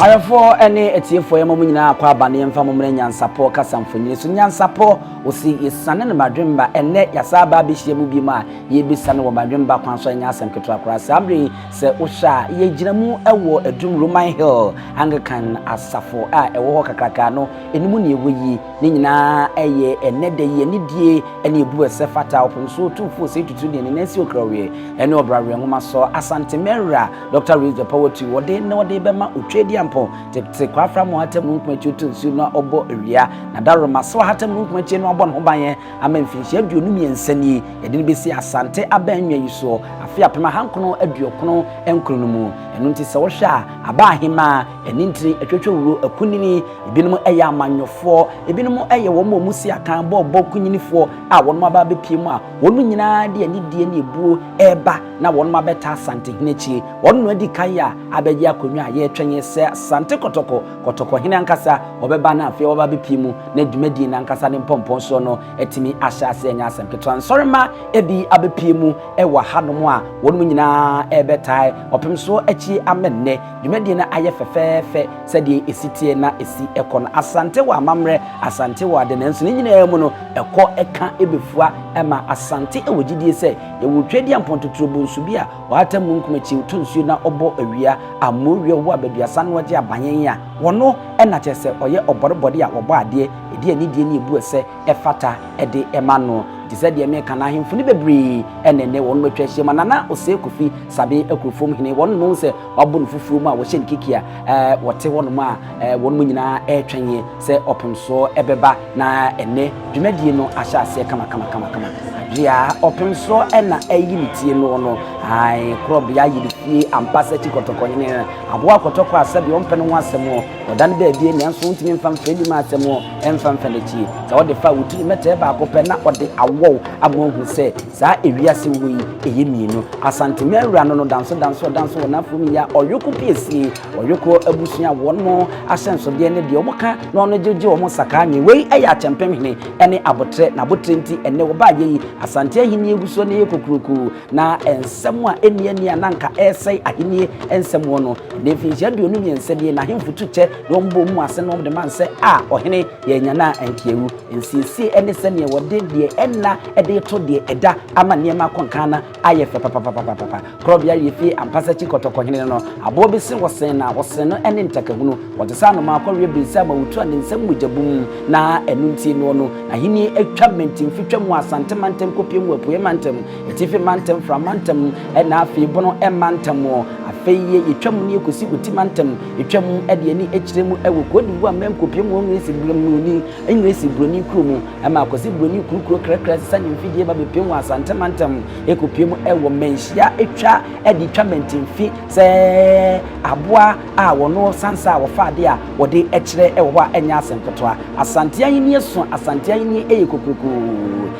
Ayefo ene etiefo yema mu nyina akwa abane yemfa mu NYANSAPO kasamfonyire so NYANSAPO osi isane ne madwemba ene yasaba abehie mu bi ma ye bisane wo madwemba kwan so nya asem keto akora samre se ohya ye gina mu ewo Adum Roman Hill Anglican asafo a ewo ho kakraka no enimu ne ewoyi ne nyina eye ene de ye ne die ene ebu esefata Otumfuo Osei Tutu ne nesi okrawe ene obrawe nwoma so Asante Mera Dr. Raise the Poetry wode ne wode bema otwedi ampo te kwafra mo hatem nkumachi tunsu na obo ewia na daroma so hatem nkumachi no obo no ban amamfinhia aduonu miensani yede ne besi Asante abanwa yiso afia pema hankono aduokono enkrono mu enu nti se wo hwa abahima enintiri atwetwe wuro akunini ebinom eya amanyofo ebinom eye wo mo musi akan bo kunyinifo a wonmo aba bepiem a wonu nyina de ani die ne ebuo eba na wonmo abeta Asantehene chi wonu adi kan ya abeji akonwa ye twenye se Asante kotoko hene ankasa obeba na afia oba bepiemu na dwumadi na ankasa ne pompon so no etimi ahyase enya asem keto ansorema ebi abepiemu ewa hanom a wonmo nyina ebetai opem so achi amenne dwumadi na aye fefefe sede esitie na esi ekon Asante wa amamre Asante wa de nanso ne nyina emu no eko eka ebefua ema Asante ewogidie se yewo twedi ampontotrobo nsu bia watam nkumachi utunsu na obo awia amowie wo abaduasa no wode abanyen ya wono ena chese oye oborebode a wobo ade edi ani die ne ebu ese efata ede emano dise de me kana hemfu ne bebre enene wono matwahie manana Osei Kofi sabe ekrofom hene wono no se wabo no fufuru mu a wo hye nkikia wote wono mu a wono nyina etwenye se opemso ebeba na ene dwumadie no ahyase kama dia opemso ena eyimitie no ai krobia yidifie ampasa chikotokonyene aboa kotoko asabi ompene ho asemo odan ba bie ne nso ntimi mfam fredi ma asemo emfam felechi za wode fa wutiri mete ba akopɛ na ode awo amohu se za ewiase woyi eyemienu Asante Mera no danso na fumi ya oyoko piesi oyoko abusua wonmo asenso de ne de omoka na ono jeje omo saka ni wei eya chempemhene ene abotre na botrenti ene wo ba yeyi Asantehene eguso ne yekokuruku na ensem a eni ananka esai ahenie ensem wono ne finhia de onu miensede na hemfutu che no mbo mu ase no de man se a ohene ye nyana enkiewu ensiesie ene se ne wode de enna ede to de eda ama niema konkana aye fe papa krobia yefi ampasa chikotokohene no abo besi wosen na wosen no ene ntakahunu wode sa no makɔwe bisa ma wutu ane nsem mujabum na enunti no no ahenie atwa mentim fitwa mu Asante mantem kopiem apuye mantem etife mantem fra mantem na afi bono mantem afeye yetwam ne ekosi uti mantem yetwam ede ani ekiremu ewo kodi bu amem kopiem wo ngesi broni engesi broni krumu ama akosi broni krukro krakra sane mfidie ba bepiem Asante mantem ekopiem ewo menhia etwa ede twa mentim fi se aboa a wono sansa wo faade a wode ekire ewo a enya asemkotoa Asantehene so Asantehene eyekokoko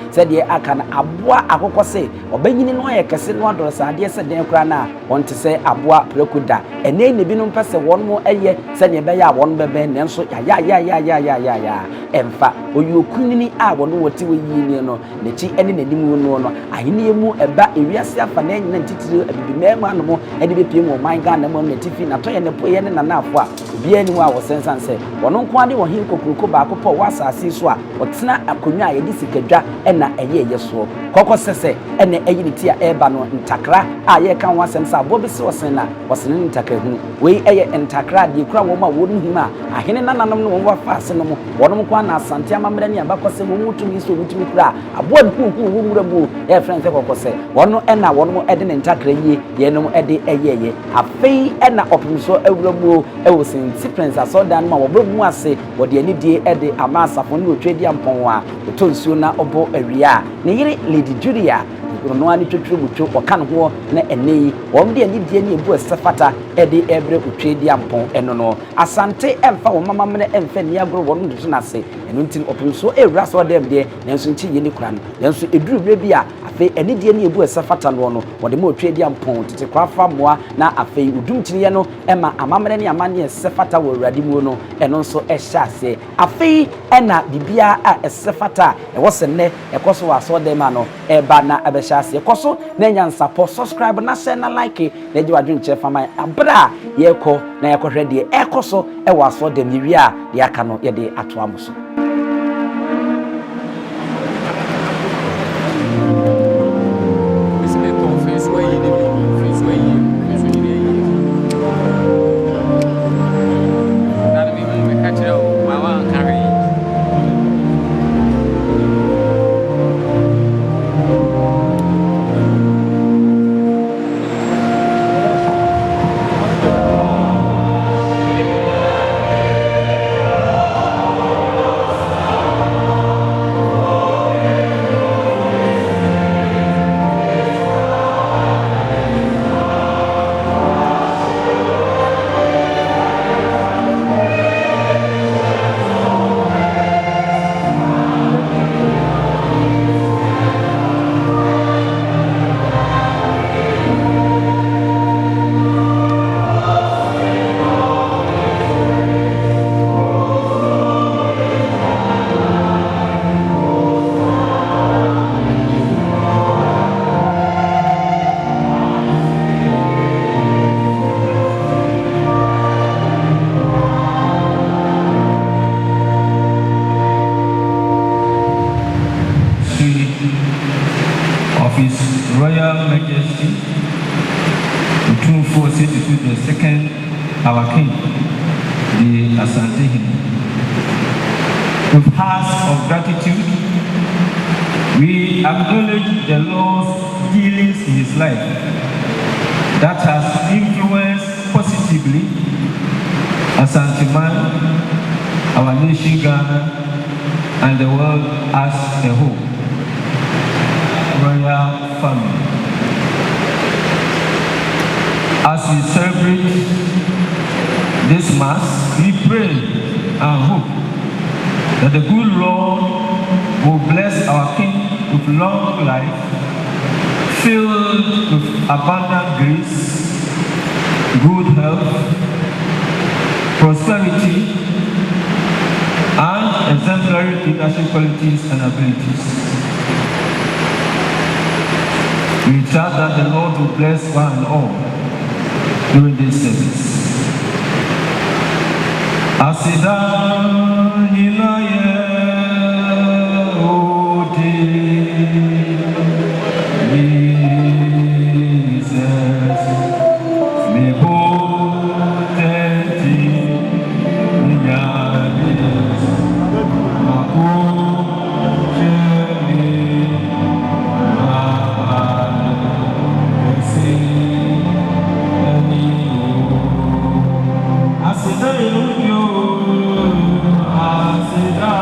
sede Akan aboa akokose obanyini no ayekese no adoro saade se den kra na wonte se aboa prekuda ene ne binom pese wonmo eye se ne be ya won bebe nenso ya emfa oyokunini a wono wote woyini no nechi ene nanimu no ahenie mu eba ewiase afa na nyina ntitiri Abibirem anomo ene bepiem o man Ghana mo netifi na toye ne poye ne nanafo a obi ani wa wo sensanse wono nko ade wo hin kokuruko ba akopɔ wasase so a otena akonwa a yedi sikadwa ena eye yeso kokɔ sese ene eyini ti a eba no ntakra a ye kan wasem sa bo bisi wosen na wosen ntakahu wei eye ntakra de kura wo ma wonu hima ahene nananom no wo wafa ase no mo wono nko na Asante amamra ni abakɔse mo mutumi so mutumi kura aboa hu wo mura mu e friend se kokɔse wono ena wono ede ne ntakra yie ye no ede eyeye afei ena opemso awuramu ewo senti prince asodan ma wo bro mu ase wo de ani die ede amasafo ne otwedi ampon a otonsuo na obo awia ne yire Lady Julia no ani twetwe butwo okan ho na enei wom de ani die ne ebu esefata ede ebre otwedi ampon eno no Asante emfa wo mama mene emfa ni agro wo no ase eno ntin opemso ewura so dem de nanso nti ye ne kura no nanso eduru bre bia afe enidie ne ebu esefata no no wode mo twedi ampon tete kwafa moa na afe udumtiniye no ema amamene ne amane esefata wo awurade mu no eno nso ehya ase afe ena bibia a esefata ewosenne ekoso waso de ma no eba na abehya ase ekoso na nyansapo subscribe na share na like na ji wadwen che fama abra yeko na yekohwe de ekoso ewaso de miwi a de aka no ye de ato amuso. Of His Royal Majesty Otumfuo Osei Tutu II, our King, the Asantehene. With hearts of gratitude, we acknowledge the Lord's dealings in His life that has influenced positively Asantehene, our nation Ghana, and the world as a whole. Royal family. As we celebrate this Mass, we pray and hope that the good Lord will bless our King with long life, filled with abundant grace, good health, prosperity, and exemplary leadership qualities and abilities. We trust that the Lord will bless one and all during this service. Asantehene Asida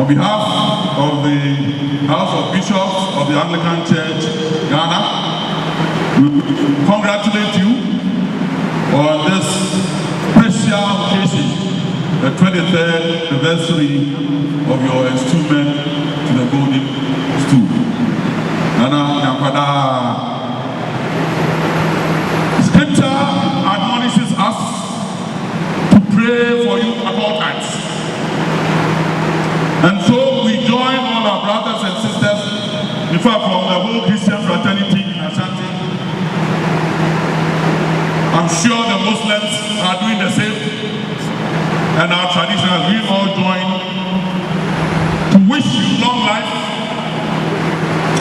On behalf of the House of Bishops of the Anglican Church, Ghana, we congratulate you on this special occasion, the 23rd anniversary of your enstoolment to the Golden Stool. Scripture admonishes us to pray for you at all times. And so we join all our brothers and sisters, in fact from the whole Christian fraternity in Ashanti. I'm sure the Muslims are doing the same. And our traditionals, we all join to wish you long life,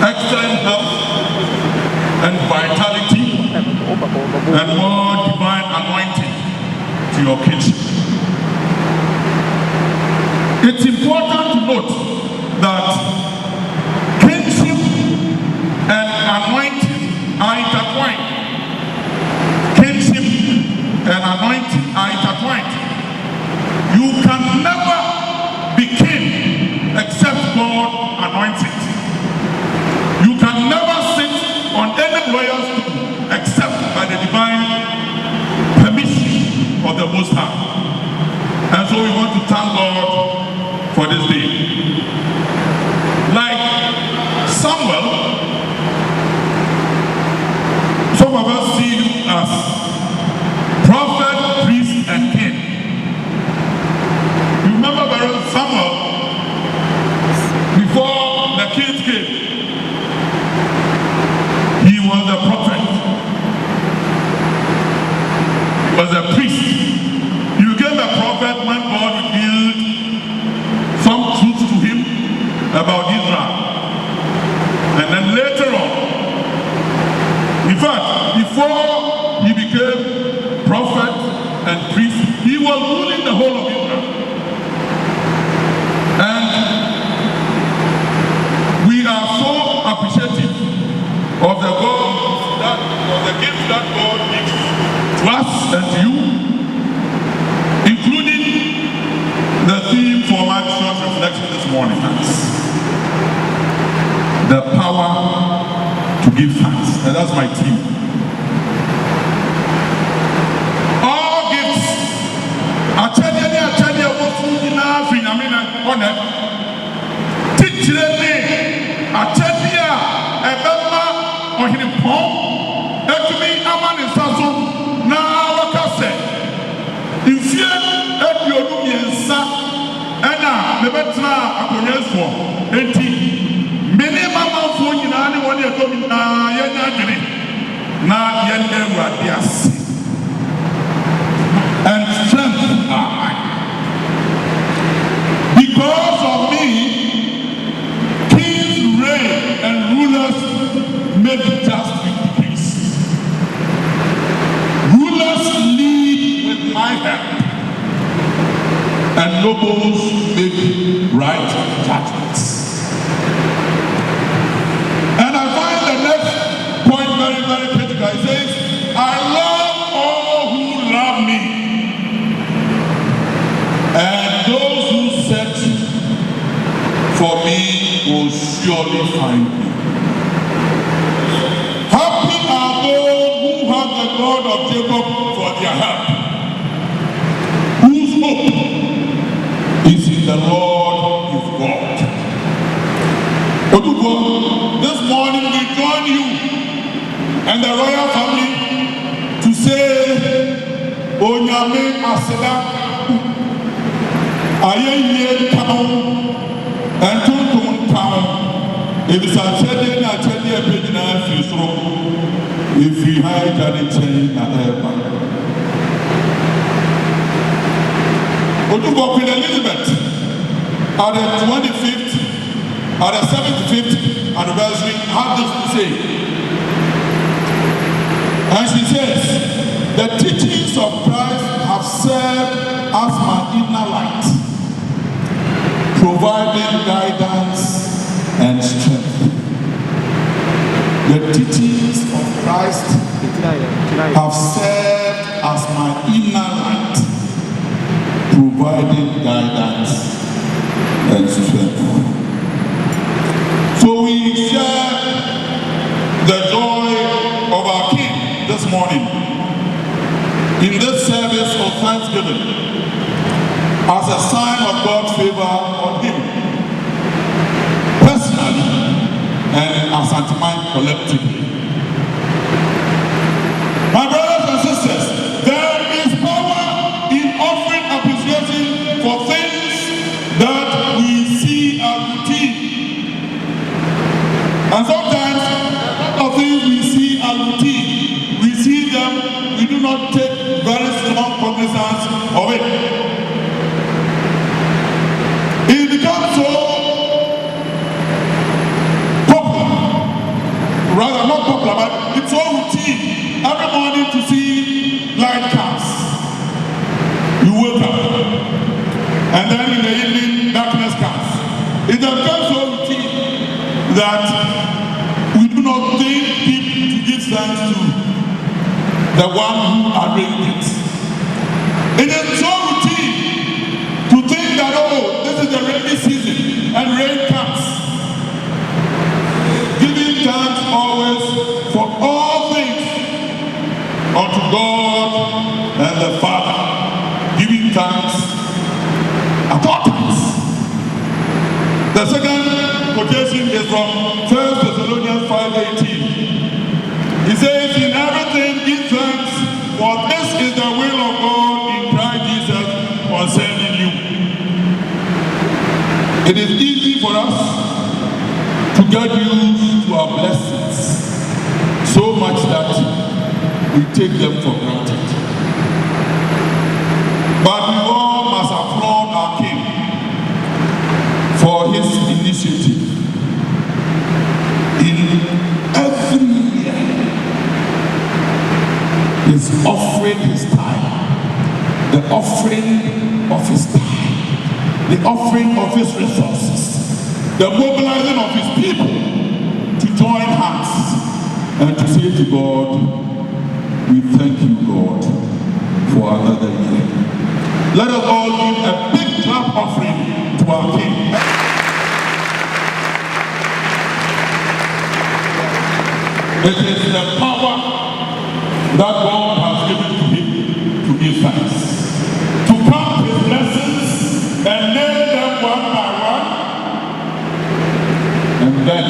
excellent health, and vitality, and more divine anointing to your kinship. It's important to note that kinship and anointing are intertwined. Kinship and anointing are intertwined. You can never be king except God anoints it. You can never sit on any royal stool except by the divine permission of the Most High. And so we want to thank God for this day. Like Samuel, some of us see you as prophet, priest, and king. You remember Samuel, before the king came, he was a prophet. He was a priest. You became a prophet when God revealed some truth to him about Israel. And then later on, in fact, before he became prophet and priest, he was ruling the whole of Israel. And we are so appreciative of the gift that God gives to us and to you, including the theme for my church reflection this morning. The power to give thanks. And that's my theme. All gifts. And strength are mine. Because of me, kings reign and rulers make just peace. Rulers lead with my help, and nobles make right judgments. And I find the next point very, very critical. It says, I love all who love me, and those who search for me will surely find me. Happy are those who have the God of Jacob for their help, whose hope is in the Lord his God. Otumfuo, this morning we join you and the royal family to say, Onyame Aseda, Aye town, and Tuntun town. If it's a Chedi na Chedi a Pidina Fisro, if we hide Johnny Chain na Eba. Otumfuo Queen Elizabeth, at the 75th, at the 75th anniversary, had this to say. And she says, the teachings of Christ have served as my inner light, providing guidance and strength. The teachings of Christ have served as my inner light, providing guidance and strength. thanksgiving as a sign of God's favor on him, personally and as Asantehene collectively. My brothers and sisters, there is power in offering appreciation for things that we see as routine. And sometimes, a lot of things we see as routine, we see them, we do not take very strong cognizance of it. It becomes so popular, rather not popular, but it's so routine. Every morning to see light cars, you wake up, and then in the evening darkness comes. It becomes so routine that we do not think people to give thanks to the one who arranged it. It is so routine to think that, oh, this is the rainy season and rain comes. Giving thanks always for all things unto God and the Father. Giving thanks at all times. The second quotation is from 1 Thessalonians 5:18. He says, in everything give thanks, for this is the will of God in Christ Jesus concerning you. It is easy for us to get used to our blessings, so much that we take them for granted. But we all must applaud our King for his initiative in every year. He's offering his time, the offering of his time, the offering of his resources, the mobilizing of his people to join hands and to say to God, we thank you, God, for another year. Let us all give a big clap offering to our King. It is the power that God has given to him to give thanks, to count his blessings and name them one by one, and then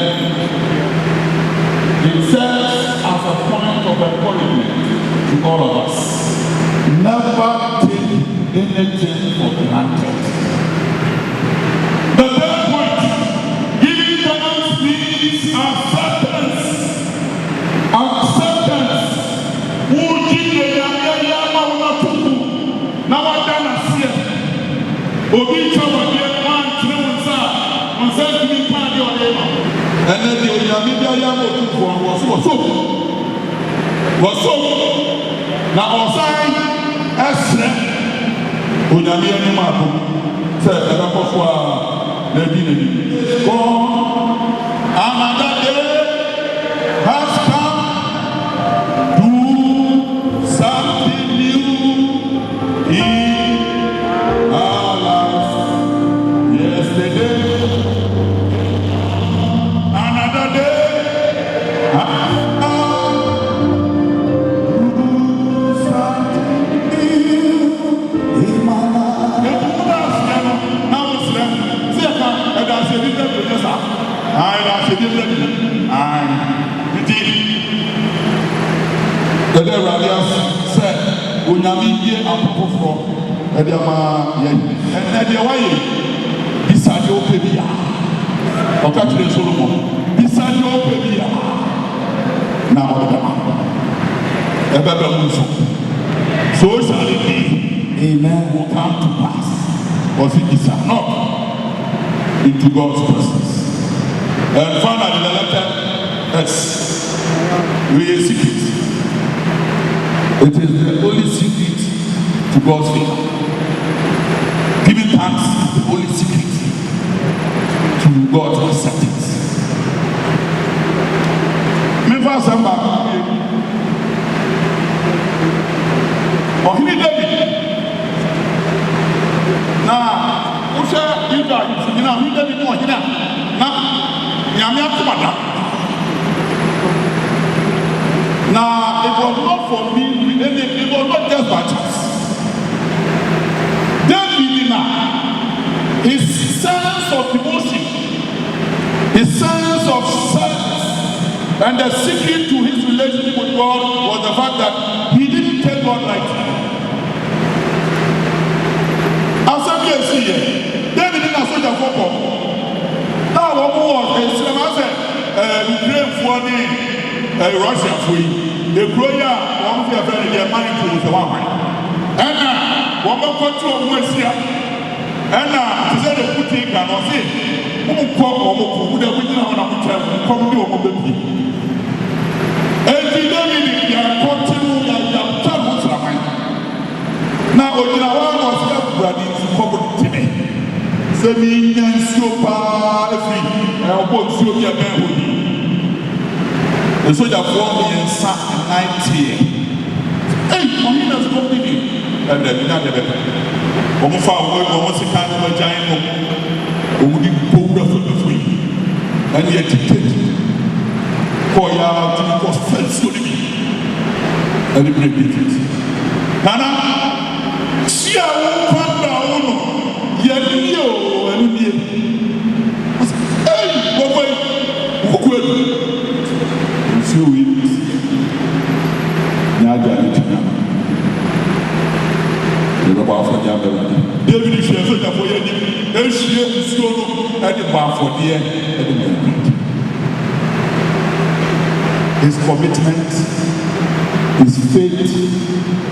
it serves as a point of encouragement to all of us. Never take anything for granted. The third point, giving thanks means acceptance. Acceptance. Who did the Yama Tutu? Now I done a seer. Obi Chawadia, one, on says to me, party or neighbor. And then the Yama Tutu was so. Now, on sign, Esre, Unami and Mapu, said, the Rapofua, the Dinny. Another day has come to something new in our lives. Yesterday, another day. The Radias said, Unami ye apopofo, Ediama ye, and Ediaway, Bisadio Pebia, or Catherine Solomon, Bisadio Pebia. Now, so shall it be, amen, will come to pass, or it is not into God's presence. And finally, the letter S, we are secret. It is the only secret to God's favor. Giving thanks is the only secret to God's acceptance. Now, it was not for me, it was not just by chance. sense of devotion, his sense of service, and the secret to his relationship with God was the fact that he didn't take God lightly. Asante here, David didn't have such a focus. Now, what was Islam? I said, Ukraine for Russia for you. The Korea, one of their very money to the one. And one more country of West here. And to say the Putin cannot say, who come or who the winner on a come to a baby. And the David, you are continue, you are traveling. Now, when you are one of the brothers to come to me, say me, NYANSAPO, and I'll go to your man. The soldier formed me in 90. Hey, my has come to me. And then not the better. Almost far away, almost a kind of a giant who would be pulled up the free. And yet, for your was first to me. And the great difference. Nana, see, I won't come down. Yet, you and me. Hey, what way? Few weeks. David is here for you. And she is so at the bar for the end. His commitment, his faith,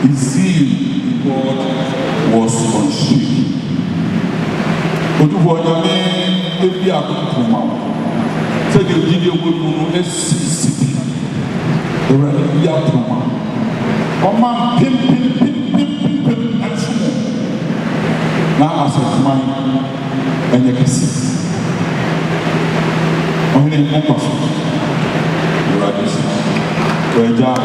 his zeal in God was unshaken. Otumfuo Osei Tutu said the video will be we are Puma. Man, pim, and so now, as of mine, and you can see. Only in Pumpa. You are this. Where Jack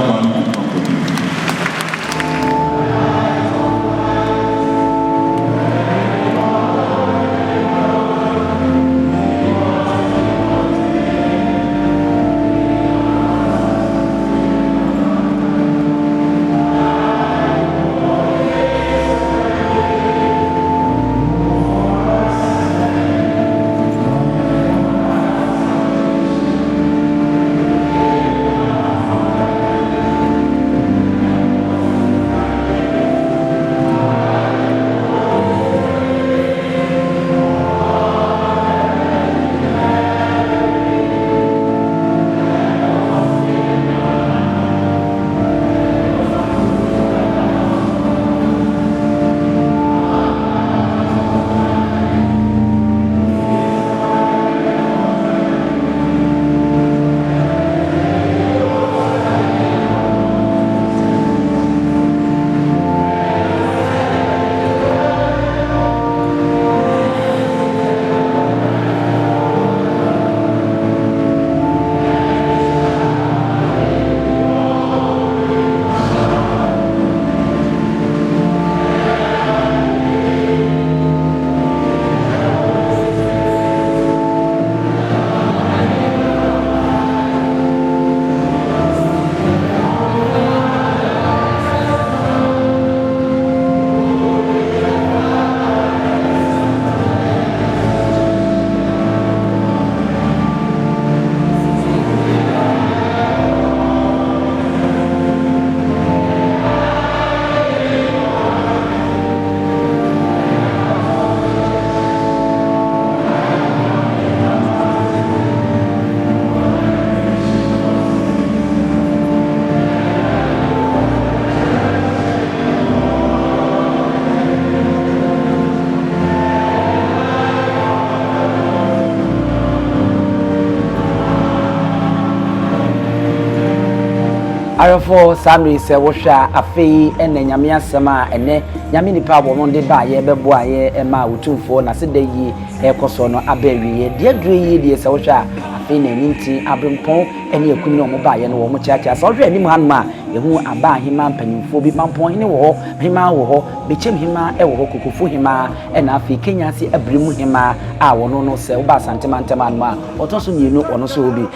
Arafo Samri se wosha afei ene nyame asema ene nyame nipa bo no de ba ye bebo aye ema Otumfuo na se de yi ekoso no abawie de adure yi de se wosha afi na ninti abrempon ene akumi no mo ba ye no wo mo chiacha so hwe anim hanma yehu aba hima mpanyimfo bi mampon hene wo hima wo bechem hima e wo kokofu hima ena afi Kenya si abremu hima a wono no se wo ba Asantehene anma otoso mienu ono so obi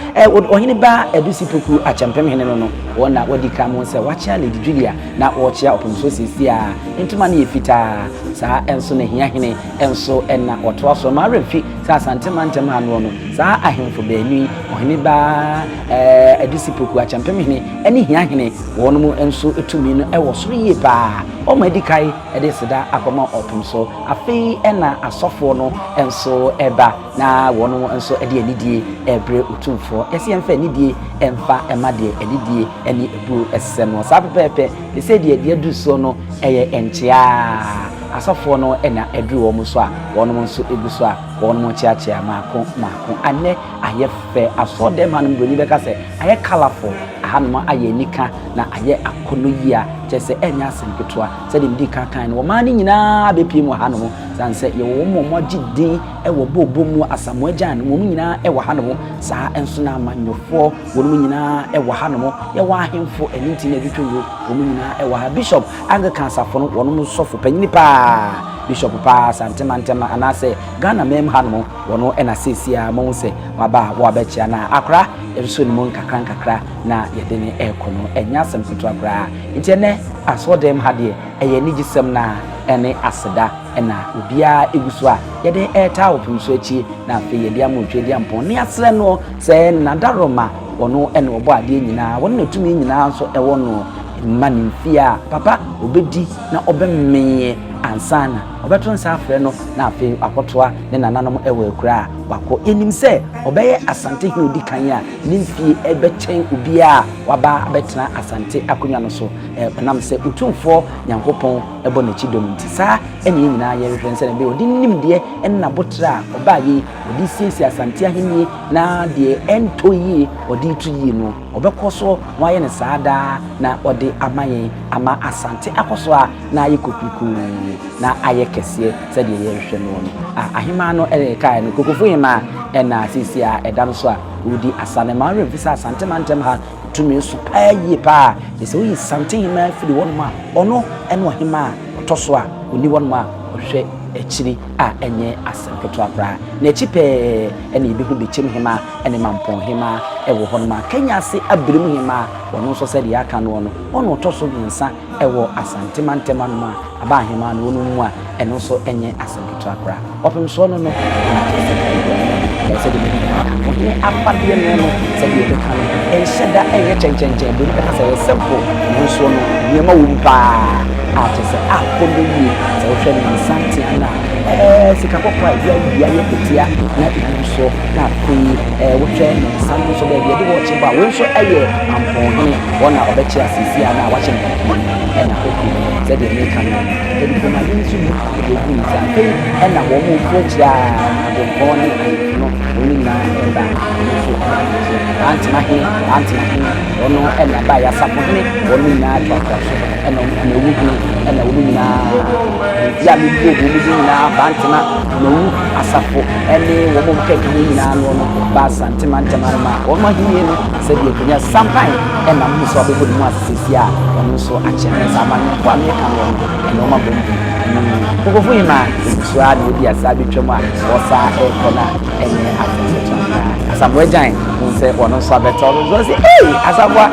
ohene ba edusi poku achempem hene no wona wadi kamo se wachia Lady Julia na wochia opomso sisia ntuma na yefita saa enso na hia hene enso ena otoso ma refi saa Asantehene anwo no saa ahemfo baani ohene ba edusi poku achempem hene eni hia hene wono mu enso etumi no ewo soro ye pa o ma dikai ede seda akoma opomso afi ena asofo no enso eba na wono mu enso ede anidie ebre Otumfuo yesi emfa anidie emfa emade anidie eni ebu esem no saa pepepe de se de du so no eye enchia asofo no ena edru wo mu so a wono mu nso ebu so a wono mu chiachia mako ane ayefe aso dem hanum broni beka se aye colorful ahanuma aye nika na aye akono yia chese enya asenketwa se de mdika kan no ma ni nyina bepiem hanum sanse ye wo mo gidi e wo bobo mu asamo agyan mo nyina e wo hanum saa enso na amanyofo wono nyina e wo hanum ye wa ahemfo eninti na bitwo wo nyina e wo ha bishop Anglican safo no wono sofo panyini pa Bishop pa Asantehene anase Ghana mem hanum wono ena sesia mo se waba wo abechia na akra ebiso ni mo nkakra na yedene ekono enya asemketo akra ntene asodem hade eye nigisem na ene aseda ena obia eguso a yede eta opumso achi na afi yede amotwe di ampon ne asre no se nadaroma wono ene obo ade nyina wono natumi nyina so ewo no manimfia papa obedi na obemmeye ansana obeton sa afre no na afi akotoa ne nananom ewe kura wako enim se obeye Asantehene odikan a nimfie ebechen obia waba abetena Asante akonwa no so nam se Otumfuo Nyankopon ebo na chidom ntisa ene nyina ye hwense na be odi nimde enna botra obaye odi siesie Asantehene na de entoyi odi tuyi no obekoso waye ne saada na odi amaye ama Asante akoso a na ye kokuku na aye kese se de ye hwe no ahema no kai no kokofu hema ena sisia edam so a udi asane ma revisa Asantehene ha tumi so paye pa ese wi Asantehene firi wonma ono eno hema otoso a oni wonma ohwe echiri a enye asemketo abra na echipe ene ibehu bechem hema ene mampon hema ewo honma Kenya se Abibirem hema wono so se de aka no ono otoso biensa ewo Asantehene ma aba hema no onu mu a eno so enye asemketo abra opemso no se de me apade no se de be kan ensheda enye chenchenchen bi ka se simple no so no niema wo mpa atese akono yi se wo hwe ni Asantehene sika kokwa ya yepetia na ibuso na fi wo hwe ni Asantehene so be de wo chimba wo so eye ampon wona obechia sisia na wa chimba ena oku se de me kan de ko ma ni su de ku sa ena wo mo fojia de boni no oni na eba so Asantehene ono ena ba ya sapone oni na twaka so ena na wugu ena woni na ya mi go na bantena no asafo ene wo mo keke ni na no ba Asantehene ma wo ma hiye no se de kunya sampan ena mu so abebo mu asisi a ono so achene samanya kwa me kan no eno ma bom kokofu hima so a de obi asa betwam a wo sa ekona ene Asantehene asamwe jan mo se ono so abeto so se asabwa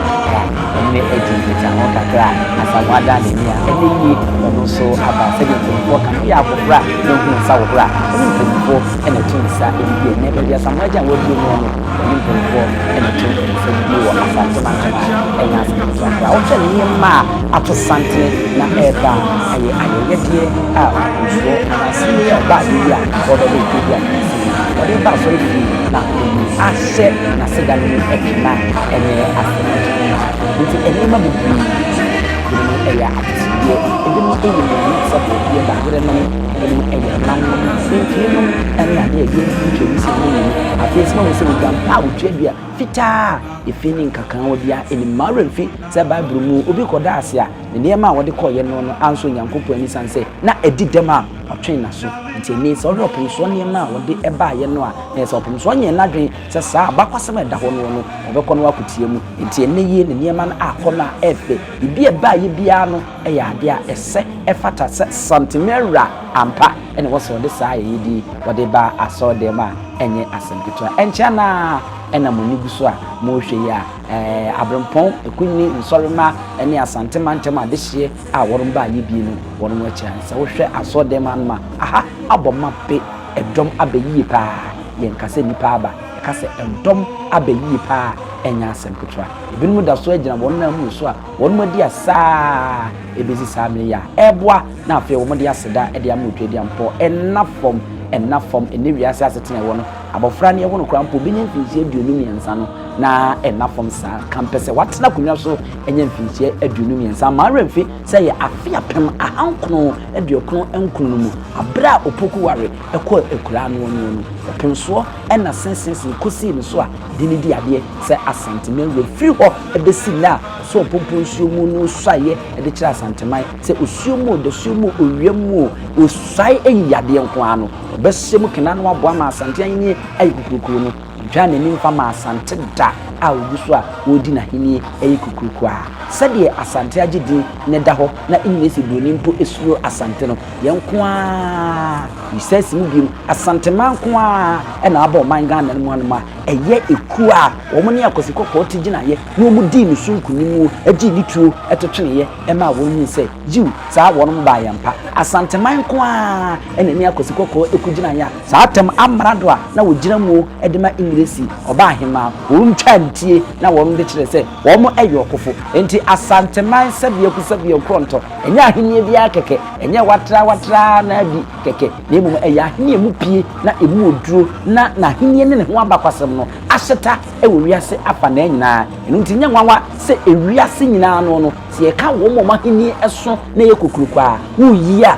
ene ejiji ta no kakra asamwa da ne ni a ene yi ono so aba se de ko kan ya akofra no hu sa wo bra ene ko ene tun sa ene bi ne be asamwa jan wo bi no ene ko ene tun sa bi wo Asantehene ene Asantehene o che ni ma ato sante na eba aye yedie a so asini ya ba dia o do bi dia o de ba so yi na ashe na sigani ekina ene Asantehene nti ene ma bi eya atisiye ebi mo eyi mo so ko bi ba gere no ebi eya na no nti no ene ade ebi ntwe bi se ni afesi mo se gam pa utwe bia fita efini nkakan wo bia eni mare fi se Bible mu obi koda ase a nneɛma a wɔde kɔɔyɛ no no anso nyankopɔn ani san sɛ na edi dɛm a ɔtwen na so nti ne sɛ ɔde ɔpemsoɔ nneɛma a wɔde ɛbaayɛ no a na sɛ ɔpemsoɔ nyɛ n'adwen sɛ saa abakwasɛm a ɛda hɔ no ɔbɛkɔ no wakotie mu nti ɛnɛ yie ne nneɛma no akɔ no a ɛfɛ ebi ɛbaayɛ biara no ɛyɛ adeɛ a ɛsɛ ɛfata sɛ santimɛra ampa ɛne wɔsɛ ɔde saa yɛ di wɔde ba asɔ dɛm a ɛnyɛ asɛm ketewa ɛnkyɛn na ɛna mo ni gu so a mo hwɛ yi a abrempɔn ekunni nsɔrema ɛne asante mantam adehye a wɔn ba yɛ bi no wɔn akyi sɛ wohwɛ asɔ dɛm anoma aha abɔ ma pe ɛdɔm abɛyie paa yɛn kasa nipa aba ɛkasa ɛdɔm abɛyie paa ɛnya asɛm ketewa ebinom da so agyina wɔn nan mu so a wɔn adi asa ebesi saa mmiri ya ɛboa na afei wɔn de aseda ɛde ama otwa di ampɔ ɛna fam ɛne wiase asetena ɛwɔ no abɔfra ne ɛwɔ no kora mpo bi nye mfinhyia 23 no na ɛna fam saa kampɛ sɛ watena akonnwa so ɛnyɛ mfinhyia 23 ma aremfi sɛ yɛ afe apem ahankono aduokono nkunu no mu abra opoku ware ɛkɔ ekura no no ɔpemsoɔ ɛna sensensen kosi no so a dini di adeɛ sɛ asantemɛnwe firi hɔ ɛbɛsi na so pompo nsuo mu no suaeɛ ɛde kyerɛ asanteman sɛ osuo mu de suo mu owia mu osuae ɛyi adeɛ nko ano ɔbɛhyɛ mu kena no aboa ma asantehene ayi kukurukuru no dwa n'anim fa ma asante da a ogu so a wodi na henie ayi kukuruku a sɛdeɛ asante agye ne da hɔ na nyina si broni mpo esuro asante no yɛnko a yisasi mu biem asanteman ko a ɛna aba ɔman Ghana no mu anoma ɛyɛ eku a wɔn ne akosi kɔkɔɔ te gyina yɛ na wɔn di ne so nkunimu agye ne tuo ɛtotwene yɛ ɛma wɔn hu sɛ jiw saa wɔn ba yɛ mpa asanteman ko a ɛna ne akosi kɔkɔɔ eku gyina yɛ saa atam amrado a na wɔgyina mu ɛde ma ingresi ɔba ahema wɔn twa ntie na wɔn de kyerɛ sɛ wɔn ɛyɛ ɔkofo enti asanteman sɛbea kronto ɛnyɛ ahenie bia kɛkɛ ɛnyɛ watra na bi kɛkɛ na emu ɛyɛ ahenie mu pie na emu oduro na ahenie ne ho abakwasɛm no ahyeta ɛwɔ wiase afa na nyinaa ɛno nti nyɛ nwanwa sɛ ewiase nyinaa no sɛ yɛka wɔn mo ahenie ɛso na yɛ kokuruku a wuyi a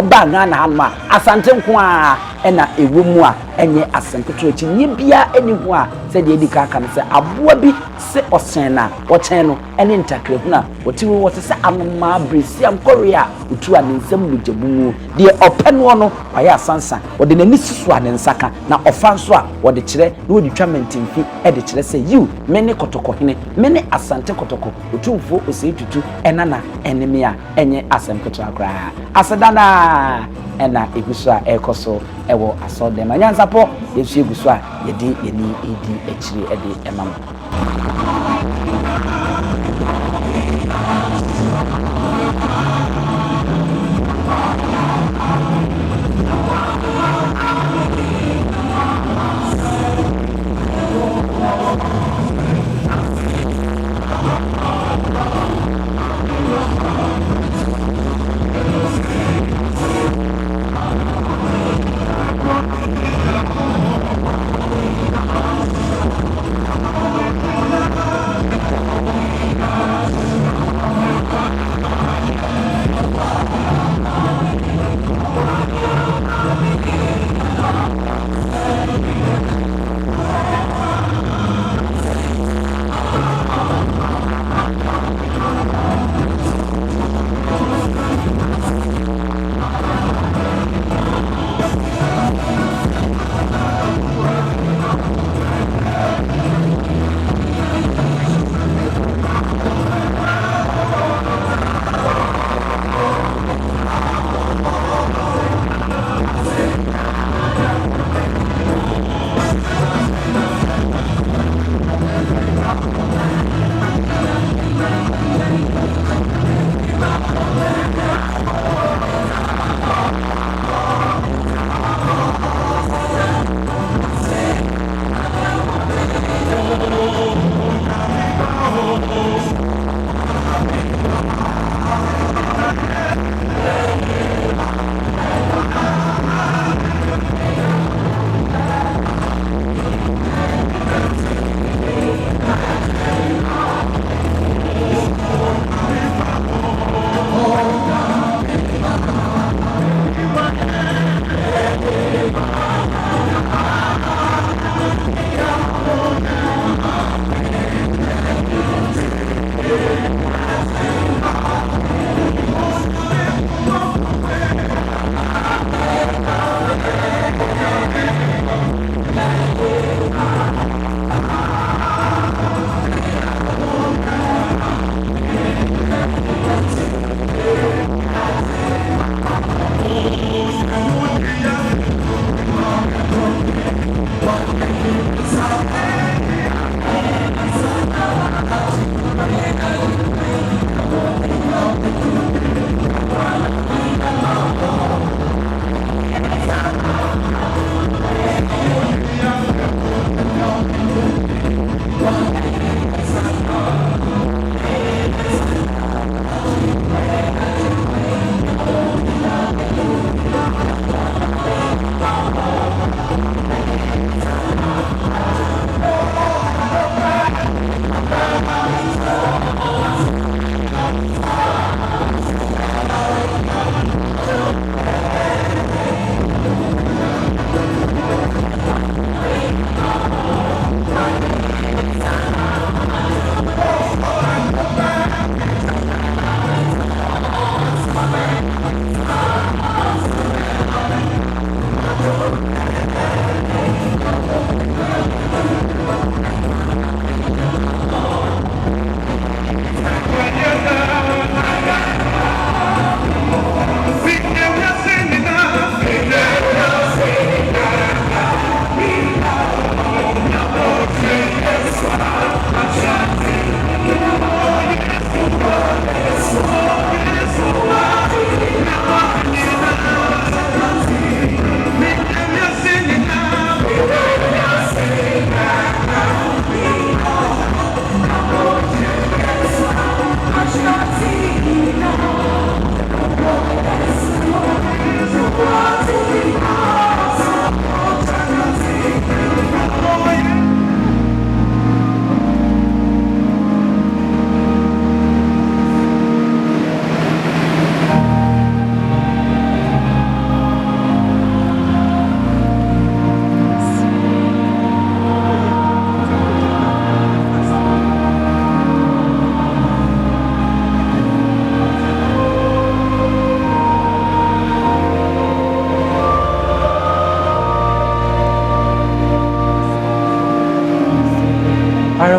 ɔba Ghana ha no a asante nko a ɛna ewo mu a ɛnyɛ asɛmpeto akyi nye bia ɛni ho a sɛ deɛ edi kaka no sɛ aboa bi sɛ ɔsɛn na wɔkyɛn no ɛne ntakrahu na wɔte sɛ anoma bresiam korea otu a ne nsɛm mu gyabu deɛ ɔpɛ no ɔyɛ asansa wɔde n'ani susu a ne nsaka na ɔfa nso a wɔde kyerɛ na wɔde twa mentimfi ɛde kyerɛ sɛ yiw mene kɔtɔkɔhene mene asante kɔtɔkɔ Otumfuo Osei Tutu ɛnana ɛneme a ɛnyɛ asɛmpeto akora asedana ɛna egu so a ɛkɔ so ɛwɔ asɔ dɛm NYANSAPO yɛsu egu so a yɛde yɛni edi akyire ɛde ɛma mo.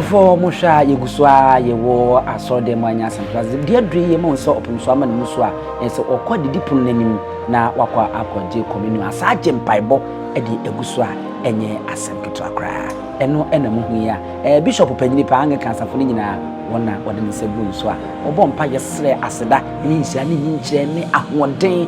Atefo Musha Yuguswa Yewo Asode Mwanya Central dear dream so Otumfuo ama Muswa enso okwa didipun nanim na wakwa akwaje kominu asaje mpaibo edi eguswa enye asemketo akra eno ena muhu ya bishop panyini pa ange kansafo nyina wona wode nsebu nso a obo mpa yesre aseda nyinhyia ne nyinkyire ne ahoden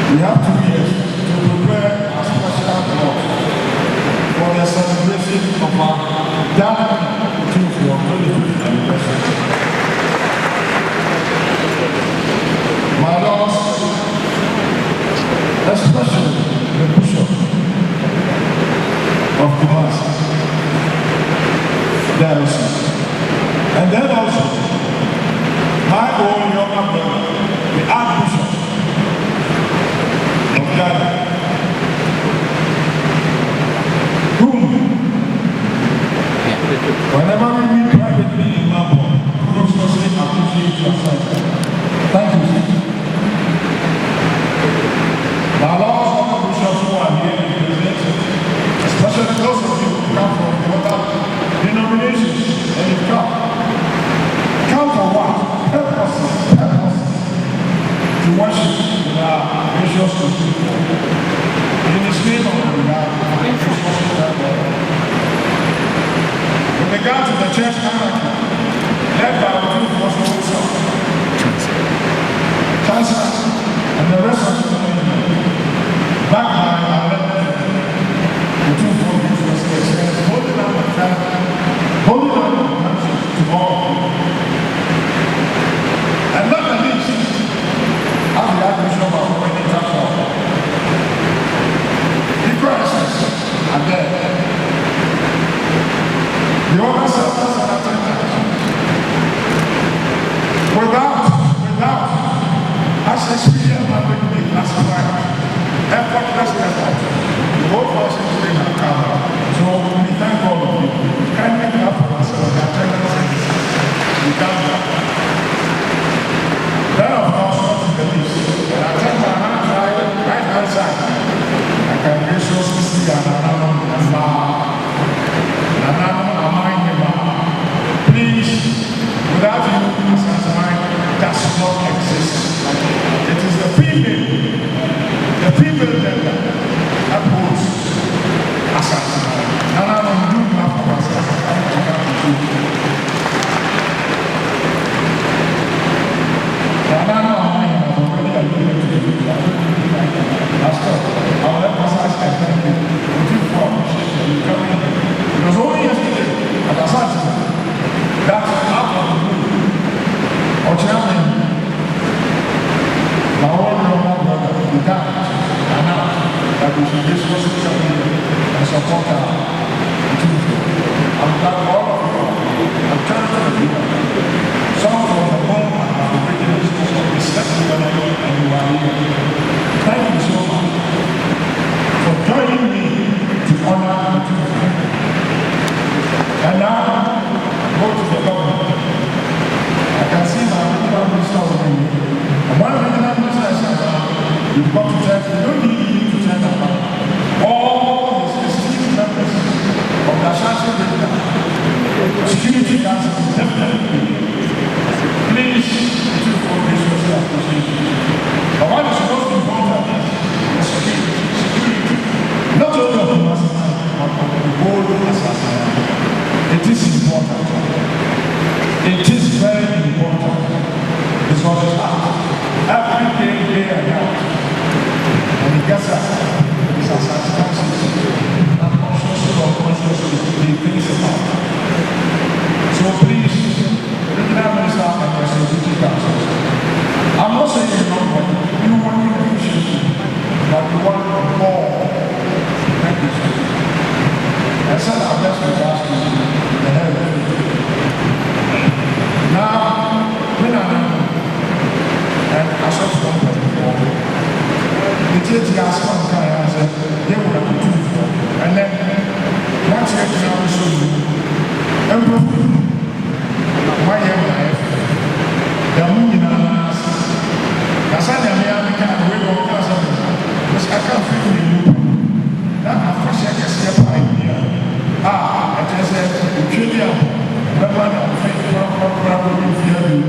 We have 2 years to prepare a special block for the celebration of our Ghanaian Twi 25th anniversary. My lords, especially the Bishop of Kumasi, Diocese, and then also my own younger brother, the Archbishop of Ghana, whom, whenever we meet privately in Mambo, social media and support our Otumfuo. I'm glad all of you are here. I'm trying to be some from the home and the originals of the second and you are here. Thank you so much for joining me to honor Otumfuo. And now, go to the government. I can see my regional minister over here. And one regional minister is you've got to tell, you don't need to tell about all his esteemed members of the Ashanti Security Council is definitely please to for this social association. But what is most important is security. Not only of the Master, but of the whole Asante. It is important. It is very important. Because every day and night, and it gets us, it's as and consciously or unconsciously, we think about. So please, regional minister and the security council. I'm not saying you don't want it. You want to appreciate, but you want more. Thank you. I said our best was asking the head. Now, when I know, and I saw something before, the church asked one guy, I said, they would have been too. And then, once you get to show you, my young life, the moon in our last, Asante and African, we go to Asante, because I can't feel you. Now, I first I can see a pie here. I just said, Australia, the man of faith, probably fear you.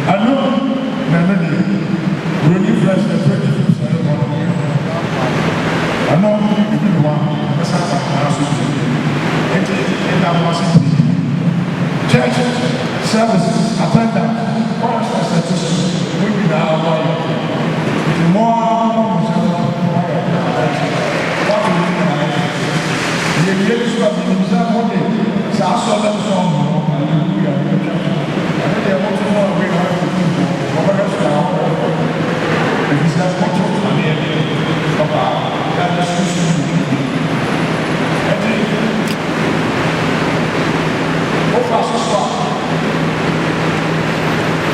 I know, Melody, really fresh the 25th ceremony. I know everyone, that's how I should do it. And I was church services, attendance, forest statistics, we be now the more what we the engagement of the museum one day is our solemn song. Hallelujah. And they want to know we have to do over the flower. The museum want to come in about that discussion. What was the start?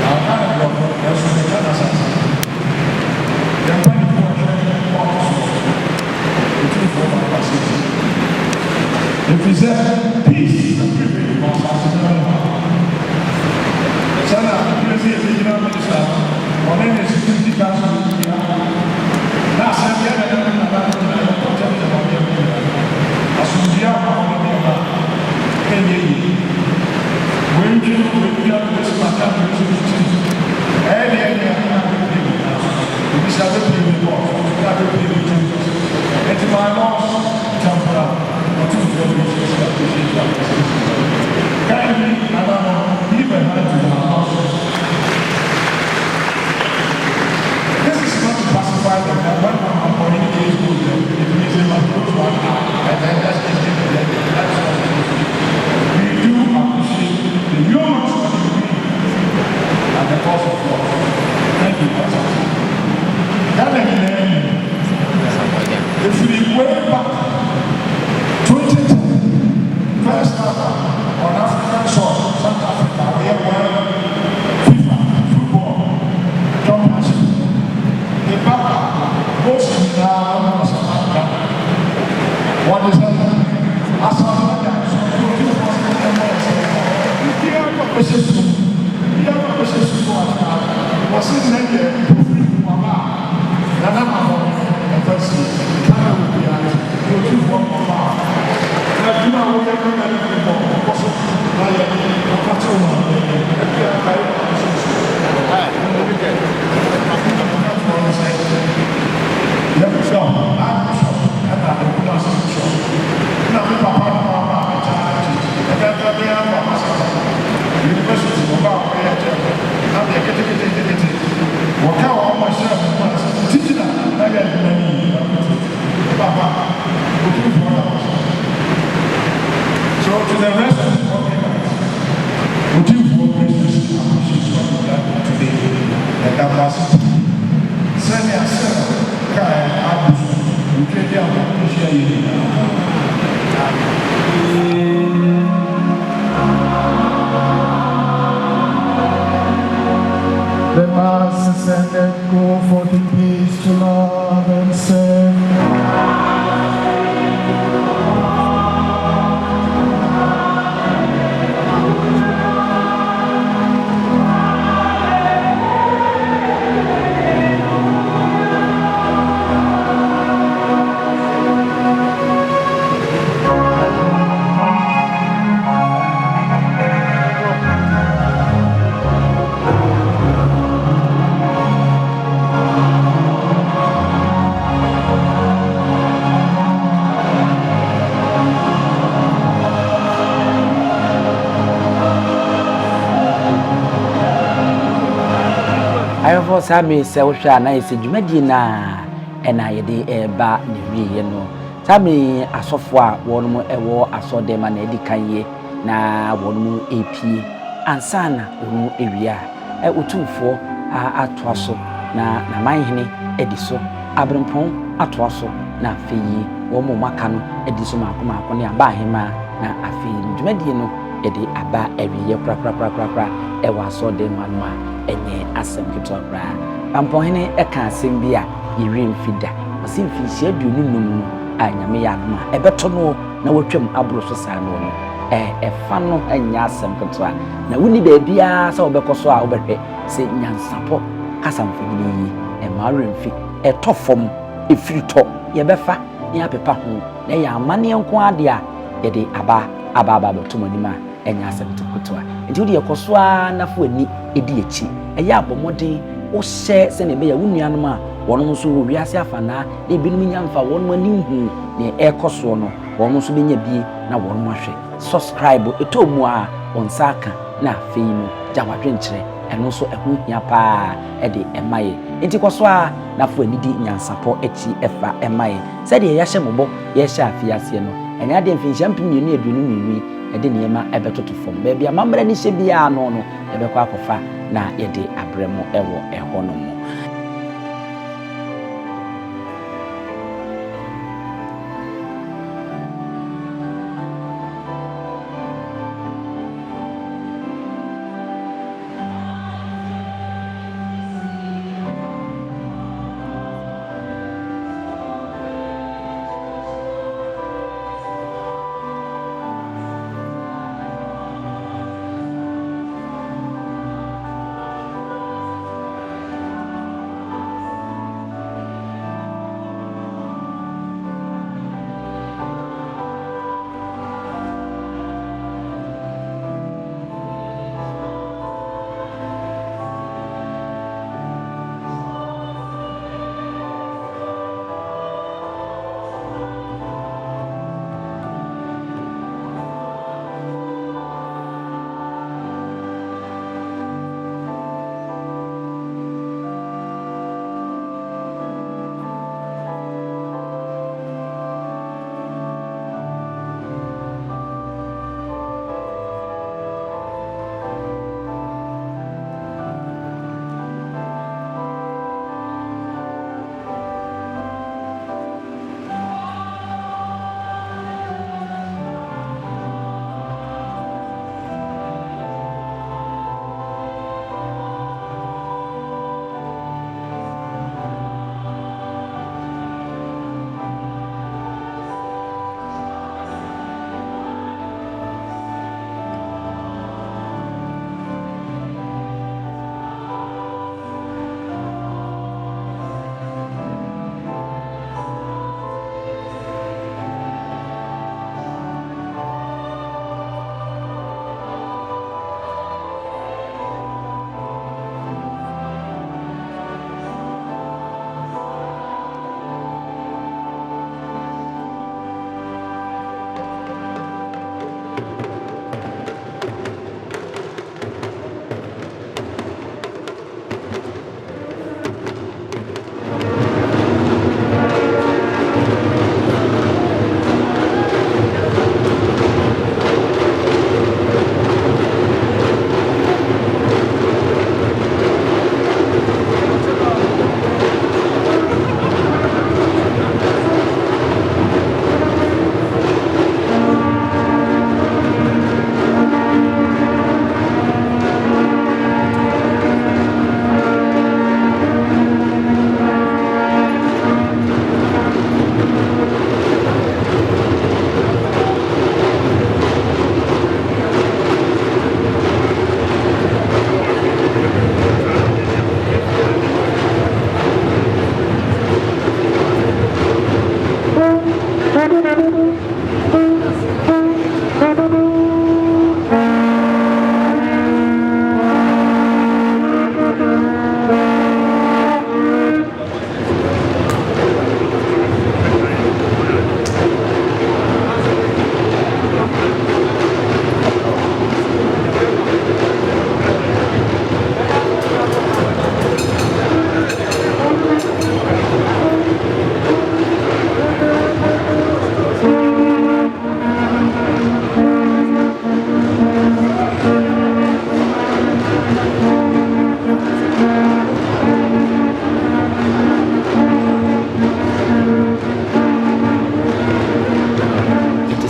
Now, I don't know. There's a big answer. They're going to put if he said peace, everything must have to be Sana, you see a regional minister, or then the security council. Now, some young men are not going to protect the body. As soon as you are on the when you have this matter, any we shall be the law, and my loss, temporal. Kindly, even this is not to pacify them. That one communicates with them. It means they must go to one hour, and then that's the we do appreciate the human story and the cause of God. Thank you, Pastor. If we way back 2010, first on African soil, South Africa, we have FIFA football championship. The Papa goes in now South Africa. What is that? Asante and African. The masses ended, go forth in peace to love and serve. ayofo sami se wohwa na yesi dwumadi na ena yede eba ne wiye no sami asofo a wonum ewo asode ma na edikan ye na wonum epie ansana wonum ewia otumfuo atoaso na manhene ediso abrempon atoaso na afeyi wo mo maka no ediso makoma ne aba ahema na afeyi dwumadi no yede aba ewiye pra ewo asode ma no enye asem ketwa bra ampohene eka asem bi a yiri mfida osim fi hia duonu num anyame ya no ebeto no na wotwam abro so saa no efa no enya asem ketwa na wuni ba bia sa obekoso a obehwe se nyansapo kasamfini emare mfi etofom efirito yebefa ne apepa ho na ya amane nko ade a yede aba betomani enya asem ketwa nti wodi yekoso a nafo ani edi echi eya abomode o hye se ne be ya wunuanom a wonom so wo wiase afana na ebinum nyamfa wonom ani hu ne ekoso no wonom so benya bie na wonom ahwe subscribe etomu a onsaka na afei no jawadwe nkyere eno so ehu hia pa ede emaye enti koso a nafo anidi nyansapo echi efa emaye se de ya hye mobo ya hye afiase no enya de mfinhia mpemienu edunu ede niema ebetoto fom ba bia mamra ni hye bia no ebekwa akofa na yede abremo ewo ehonomo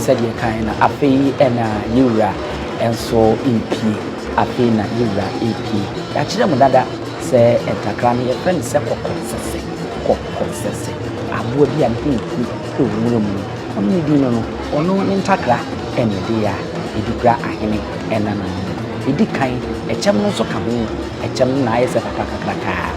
said you kind of afi and Yura and so EP afi na Yura EP. Actually, my dad say at a cranny a friend said concessing. I would be an EP to room. Only dinner or no intakra and the dear Idikra Ahene and an Idikai, a chairman so coming, a chairman nice at a cracker.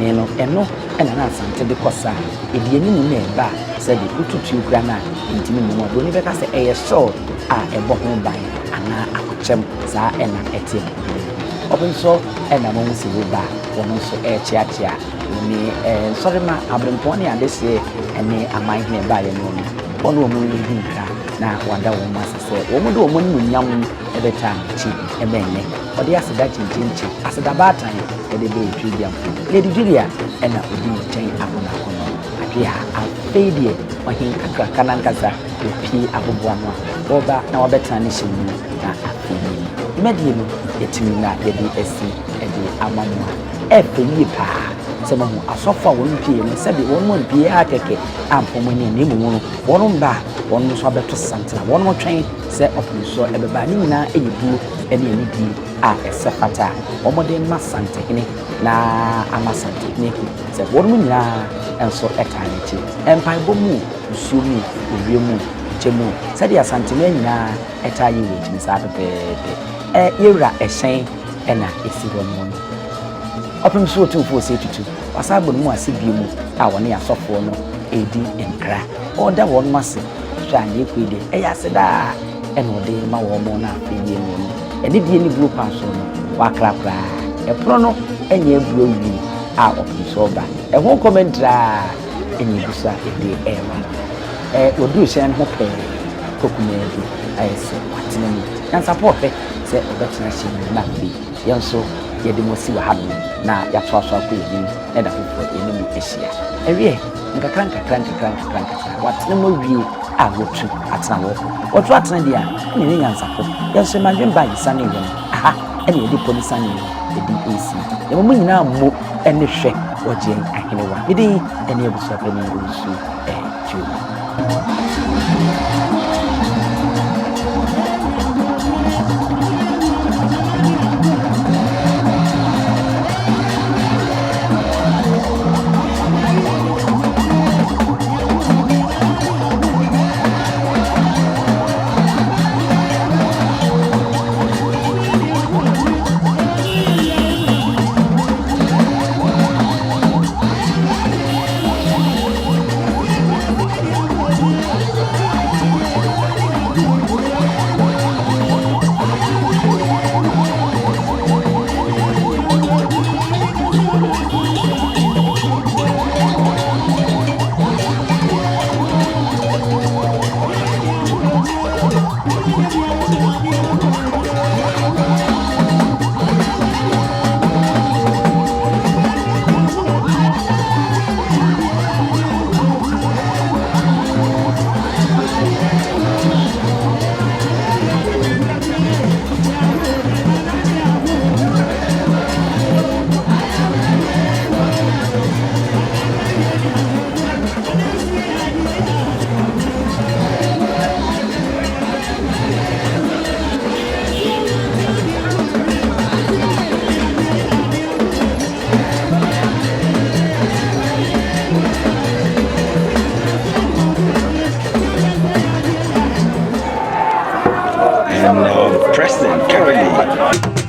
And no, and an Asante de Cosa, if you knew ba said the Ututu Grana, intimate more, don't even say a sword, a bottom by, and a chem, sa and an etienne. Open so, and a moment will buy, one also a chia. Me, sorry, ma, I've been pony and this year, and me, I might nearby a moment. One woman in now, wonder woman say, woman do a woman young every time, cheap, a man. Or the acid that chinchi, as a bad time, and the day Julia, Lady Julia, and I would be chain upon a corner. Akia, I'll fade it when he canancaza, the P. Abubuano, over now better nation, not a feeling. Medium, it's me not the DSC and the Amamua. Every year, some of us so far won't be and said the 1 month be a take and for many name one back, one more swabber to Santa, one more train, set up and saw everybody now a boo any a sepata, or more than Asantehene, na Asantehene, said 1 minute and so eternity. Empire Bomu, Sumi, Urimu, Chemu, said the Asantehene na etayi which Miss Abibirem, era a shame and a issue one. Otumfuo Osei Tutu wasabon mu asibimu a woni asofo no edi enkra order won mase twane kwede eyaseda enode ma wo mo na afeye no eni die ni group aso no wakrakra epro no enye ebro wi a Otumfuo ba ho commentara enye busa edi ewa odu shen ho pe kokuma edi ayese watinani NYANSAPO fe se obetina shin na bi yenso yedi mosi wa habu na yatwaso akoyi na da fofo enemu ehia ewie nkakran watene mo wie a wotu atena wo wotu atena dia ne NYANSAPO yenso manwen ba yisane yen aha ene yedi police ane yedi AC yemo mo nyina mo ene hwe oje ahenewa yedi ene ebuso apani usu ju. President currently